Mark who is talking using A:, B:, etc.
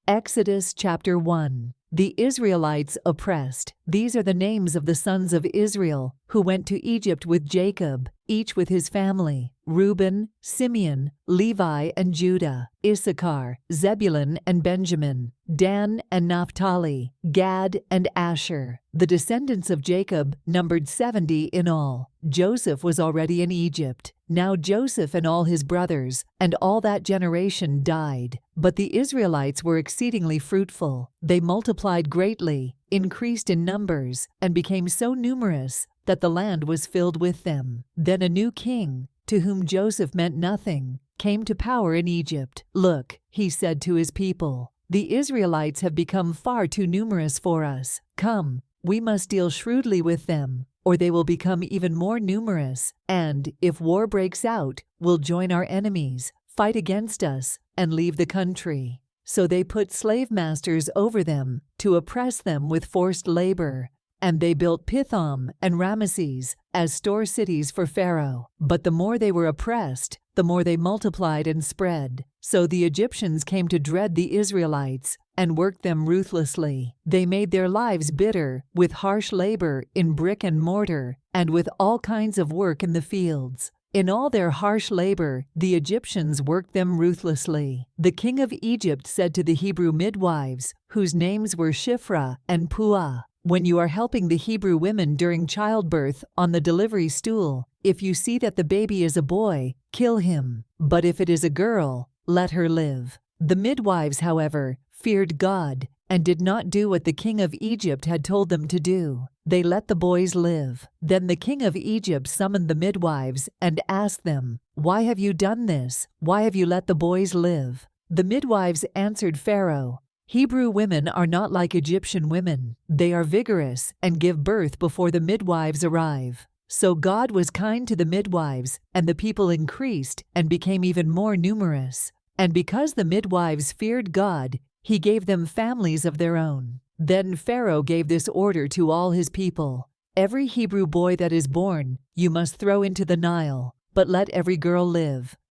A: Exodus chapter 1. The Israelites oppressed. These are the names of the sons of Israel, who went to Egypt with Jacob, each with his family: Reuben, Simeon, Levi and Judah, Issachar, Zebulun and Benjamin, Dan and Naphtali, Gad and Asher. The descendants of Jacob numbered 70 in all. Joseph was already in Egypt. Now Joseph and all his brothers and all that generation died. But the Israelites were exceedingly fruitful. They multiplied greatly, increased in numbers, and became so numerous that the land was filled with them. Then a new king, to whom Joseph meant nothing, came to power in Egypt. "Look," he said to his people, "the Israelites have become far too numerous for us. Come, we must deal shrewdly with them, or they will become even more numerous, and, if war breaks out, will join our enemies, fight against us, and leave the country." So they put slave masters over them to oppress them with forced labor. And they built Pithom and Ramesses as store cities for Pharaoh. But the more they were oppressed, the more they multiplied and spread. So the Egyptians came to dread the Israelites and worked them ruthlessly. They made their lives bitter with harsh labor in brick and mortar and with all kinds of work in the fields. In all their harsh labor, the Egyptians worked them ruthlessly. The king of Egypt said to the Hebrew midwives, whose names were Shiphrah and Puah, "When you are helping the Hebrew women during childbirth on the delivery stool, if you see that the baby is a boy, kill him. But if it is a girl, let her live." The midwives, however, feared God and did not do what the king of Egypt had told them to do. They let the boys live. Then the king of Egypt summoned the midwives and asked them, "Why have you done this? Why have you let the boys live?" The midwives answered Pharaoh, "Hebrew women are not like Egyptian women. They are vigorous and give birth before the midwives arrive." So God was kind to the midwives, and the people increased and became even more numerous. And because the midwives feared God, He gave them families of their own. Then Pharaoh gave this order to all his people: "Every Hebrew boy that is born you must throw into the Nile, but let every girl live."